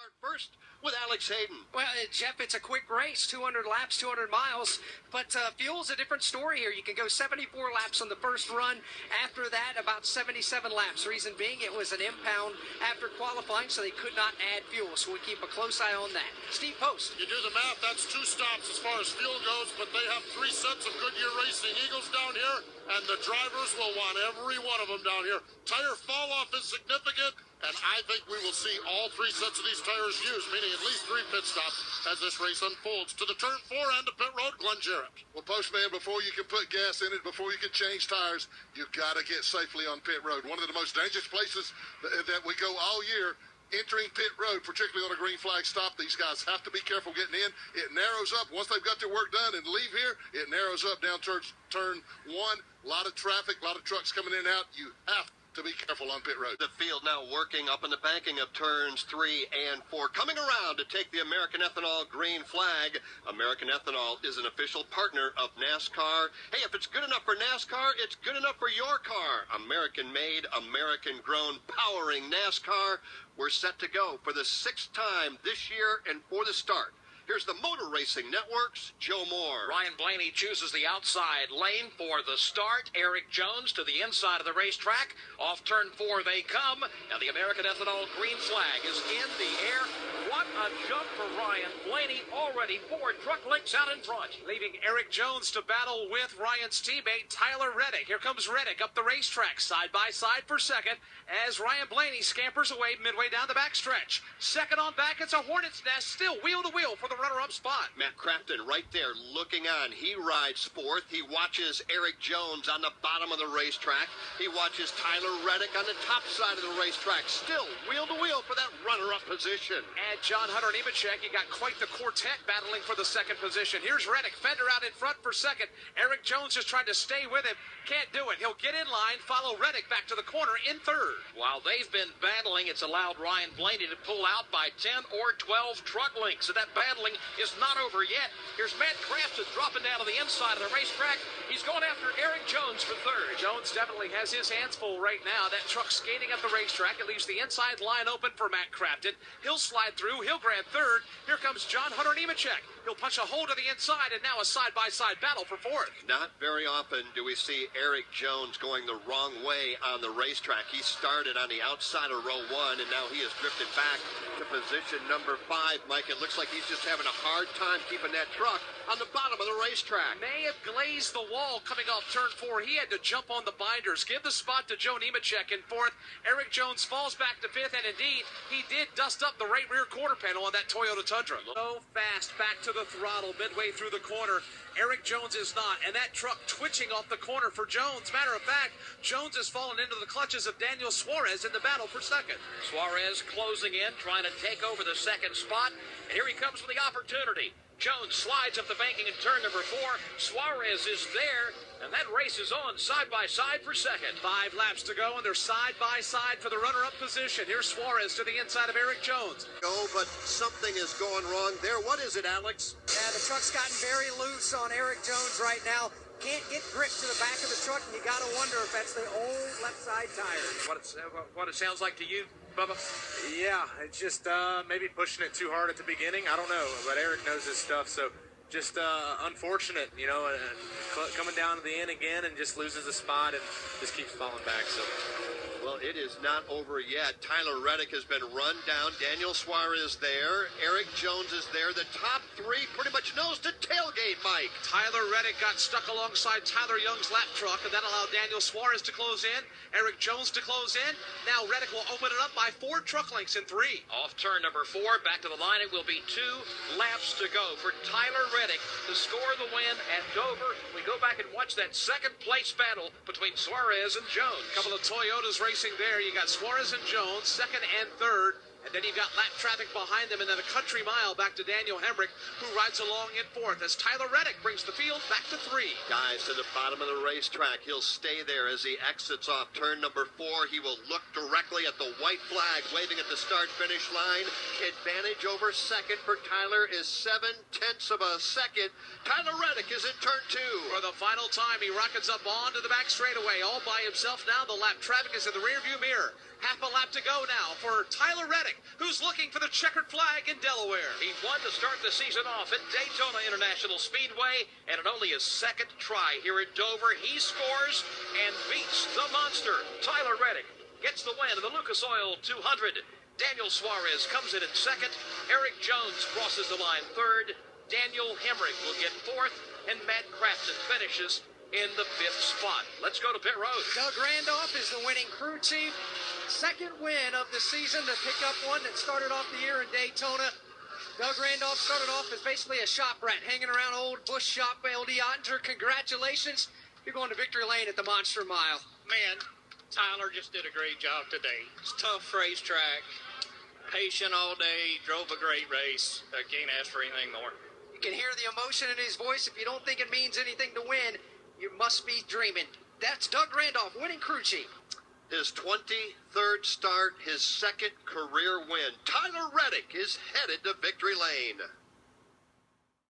start first with Alex Hayden. Well, Jeff, it's a quick race, 200 laps, 200 miles, but fuel's a different story here. You can go 74 laps on the first run. After that, about 77 laps. Reason being, it was an impound after qualifying, so they could not add fuel, so we keep a close eye on that. Steve Post. You do the math, that's 2 stops as far as fuel goes, but they have 3 sets of Goodyear Racing Eagles down here, and the drivers will want every one of them down here. Tire fall off is significant, and I think we will see all 3 sets of these tires used, meaning at least 3 pit stops as this race unfolds. To the turn 4 end of pit road, Glenn Jarrett. Well, Postman, before you can put gas in it, before you can change tires, you've got to get safely on pit road. One of the most dangerous places that we go all year, entering pit road, particularly on a green flag stop. These guys have to be careful getting in. It narrows up. Once they've got their work done and leave here, it narrows up down towards turn 1. A lot of traffic, a lot of trucks coming in and out. You have to be careful on pit road. The field now working up in the banking of turns 3 and 4. Coming around to take the American Ethanol green flag. American Ethanol is an official partner of NASCAR. Hey, if it's good enough for NASCAR, it's good enough for your car. American made, American grown, powering NASCAR. We're set to go for the 6th time this year and for the start. Here's the Motor Racing Network's Joe Moore. Ryan Blaney chooses the outside lane for the start. Eric Jones to the inside of the racetrack. Off turn 4 they come. Now the American Ethanol green flag is in the air. What a jump for Ryan Blaney. Already 4 truck links out in front. Leaving Eric Jones to battle with Ryan's teammate Tyler Reddick. Here comes Reddick up the racetrack side by side for second as Ryan Blaney scampers away midway down the backstretch. Second on back, it's a hornet's nest, still wheel to wheel for the runner-up spot. Matt Crafton right there looking on. He rides 4th. He watches Eric Jones on the bottom of the racetrack. He watches Tyler Reddick on the top side of the racetrack. Still wheel to wheel for that runner-up position. And John Hunter Nemechek, you got quite the quartet battling for the second position. Here's Reddick, Fender out in front for second. Eric Jones just tried to stay with him. Can't do it. He'll get in line, follow Reddick back to the corner in third. While they've been battling, it's allowed Ryan Blaney to pull out by 10 or 12 truck links. So that battling is not over yet. Here's Matt Crafton dropping down to the inside of the racetrack. He's going after Eric Jones for third. Jones definitely has his hands full right now. That truck skating up the racetrack. It leaves the inside line open for Matt Crafton. He'll slide through. He'll grab third. Here comes John Hunter Nemechek. He'll punch a hole to the inside, and now a side-by-side battle for fourth. Not very often do we see Eric Jones going the wrong way on the racetrack. He started on the outside of row 1, and now he has drifted back to position number 5. Mike, it looks like he's just having a hard time keeping that truck on the bottom of the racetrack. May have glazed the wall coming off turn 4. He had to jump on the binders. Give the spot to Joe Nemechek in 4th. Eric Jones falls back to 5th, and indeed, he did dust up the right rear quarter panel on that Toyota Tundra. So fast, back to the throttle midway through the corner. Eric Jones is not, and that truck twitching off the corner for Jones. Matter of fact, Jones has fallen into the clutches of Daniel Suarez in the battle for second. Suarez closing in, trying to take over the second spot. And here he comes for the opportunity. Jones slides up the banking in turn number 4. Suarez is there, and that race is on side by side for second. 5 laps to go, and they're side by side for the runner-up position. Here's Suarez to the inside of Eric Jones. Oh, but something is going wrong there. What is it, Alex? Yeah, the truck's gotten very loose on Eric Jones right now. Can't get grip to the back of the truck, and you got to wonder if that's the old left side tire. What it sounds like to you, Bubba? Yeah, it's just maybe pushing it too hard at the beginning. I don't know, but Eric knows his stuff, so just unfortunate, you know, coming down to the end again and just loses a spot and just keeps falling back. So. Well, it is not over yet. Tyler Reddick has been run down. Daniel Suarez there. Eric Jones is there. The top 3 pretty much nose to tailgate, Mike. Tyler Reddick got stuck alongside Tyler Young's lap truck, and that allowed Daniel Suarez to close in, Eric Jones to close in. Now Reddick will open it up by 4 truck lengths in 3. Off turn number 4, back to the line. It will be 2 laps to go for Tyler Reddick to score the win at Dover. We go back and watch that second place battle between Suarez and Jones. A couple of Toyotas racing there. You got Suarez and Jones, second and third. And then you've got lap traffic behind them, and then a country mile back to Daniel Hemrick, who rides along in 4th as Tyler Reddick brings the field back to 3. Guys to the bottom of the racetrack. He'll stay there as he exits off turn number 4. He will look directly at the white flag waving at the start-finish line. Advantage over second for Tyler is 0.7 of a second. Tyler Reddick is in turn 2. For the final time, he rockets up onto the back straightaway all by himself now. The lap traffic is in the rearview mirror. Half a lap to go now for Tyler Reddick, who's looking for the checkered flag in Delaware. He won to start the season off at Daytona International Speedway, and in only his second try here at Dover, he scores and beats the monster. Tyler Reddick gets the win in the Lucas Oil 200. Daniel Suarez comes in at second. Eric Jones crosses the line third. Daniel Hemrick will get fourth, and Matt Crafton finishes in the fifth spot. Let's go to pit road. Doug Randolph is the winning crew chief. Second win of the season to pick up one that started off the year in Daytona. Doug Randolph started off as basically a shop rat hanging around old Busch shop. LD Ottinger, congratulations. You're going to victory lane at the Monster Mile. Man, Tyler just did a great job today. It's a tough racetrack. Patient all day, drove a great race. I can't ask for anything more. You can hear the emotion in his voice. If you don't think it means anything to win, you must be dreaming. That's Doug Randolph, winning crew chief. His 23rd start, his second career win. Tyler Reddick is headed to victory lane.